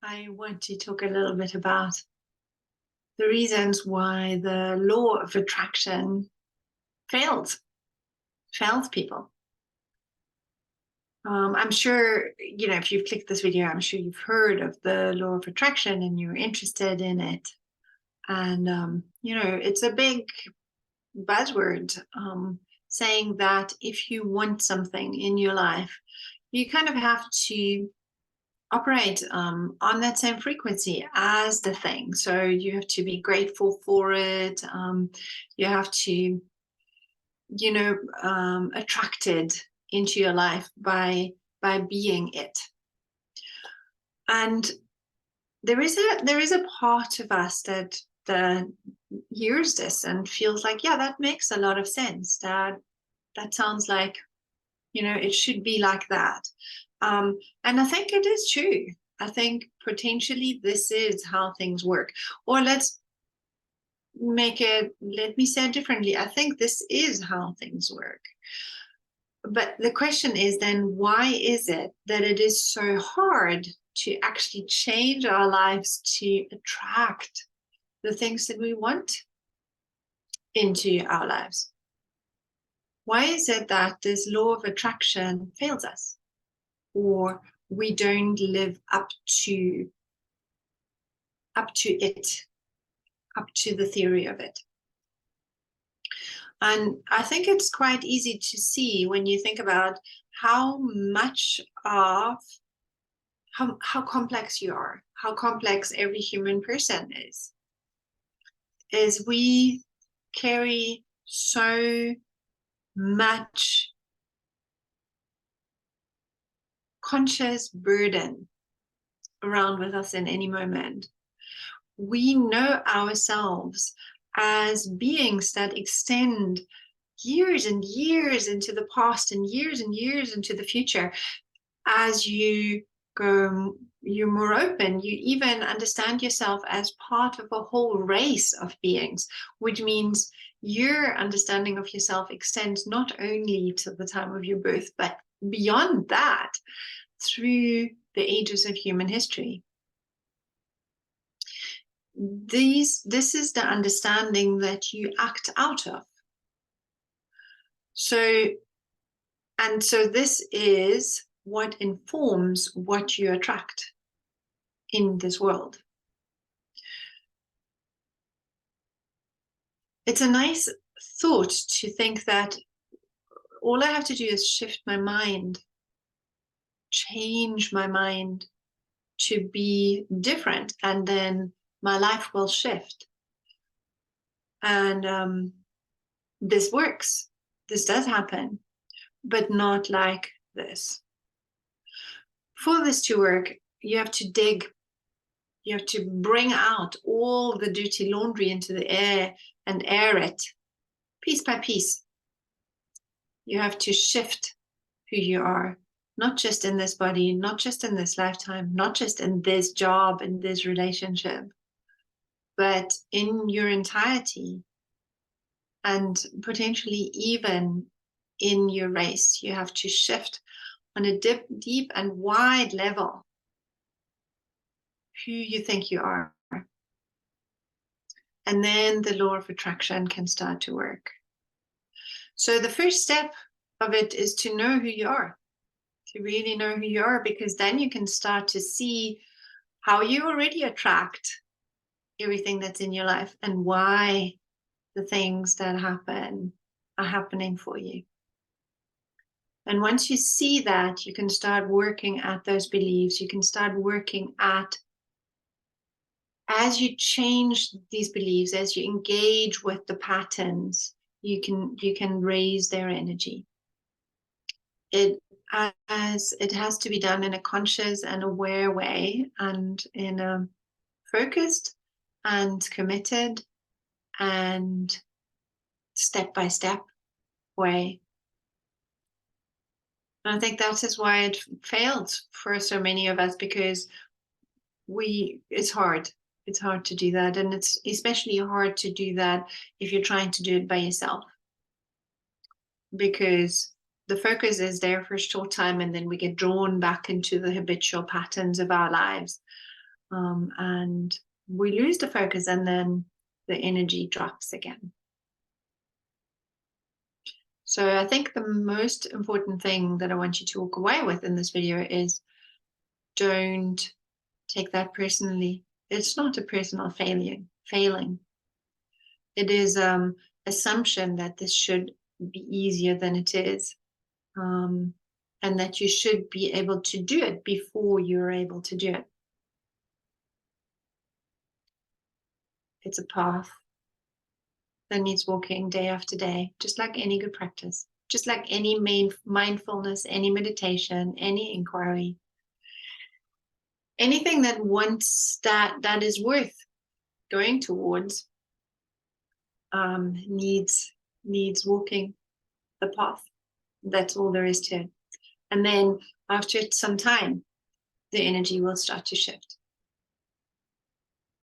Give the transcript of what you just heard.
I want to talk a little bit about the reasons why the law of attraction fails, fails people. I'm sure, if you've clicked this video, I'm sure you've heard of the law of attraction and you're interested in it. And, it's a big buzzword saying that if you want something in your life, you kind of have to operate on that same frequency as the thing. So you have to be grateful for it. You have to, attracted into your life by being it. And there is a part of us that hears this and feels like, yeah, that makes a lot of sense. That sounds like, it should be like that. And I think it is true. I think potentially this is how things work. Or let me say it differently. I think this is how things work. But the question is then, why is it that it is so hard to actually change our lives to attract the things that we want into our lives? Why is it that this law of attraction fails us? Or we don't live up to it, up to the theory of it? And I think it's quite easy to see when you think about how much of how complex you are, how complex every human person is we carry so much conscious burden around with us in any moment. We know ourselves as beings that extend years and years into the past and years into the future. As you go, you're more open, you even understand yourself as part of a whole race of beings, which means your understanding of yourself extends not only to the time of your birth, but beyond that, through the ages of human history. This is the understanding that you act out of. So this is what informs what you attract in this world. It's a nice thought to think that all I have to do is shift my mind, change my mind to be different, and then my life will shift. And this works. This does happen, but not like this. For this to work, you have to dig. You have to bring out all the dirty laundry into the air and air it piece by piece. You have to shift who you are, not just in this body, not just in this lifetime, not just in this job, in this relationship, but in your entirety. And potentially even in your race, you have to shift on a deep and wide level who you think you are. And then the law of attraction can start to work. So the first step of it is to know who you are, to really know who you are, because then you can start to see how you already attract everything that's in your life and why the things that happen are happening for you. And once you see that, you can start working at those beliefs. You can start working at, as you change these beliefs, as you engage with the patterns, you can raise their energy. It has to be done in a conscious and aware way, and in a focused and committed and step-by-step way. And I think that is why it failed for so many of us, because it's hard. It's hard to do that. And it's especially hard to do that if you're trying to do it by yourself. Because the focus is there for a short time and then we get drawn back into the habitual patterns of our lives. and we lose the focus, and then the energy drops again. So I think the most important thing that I want you to walk away with in this video is, don't take that personally. It's not a personal failing. It is assumption that this should be easier than it is, and that you should be able to do it before you're able to do it. It's a path that needs walking day after day, just like any good practice, just like any mindfulness, any meditation, any inquiry. Anything that that is worth going towards needs walking the path. That's all there is to it. And then after some time, the energy will start to shift.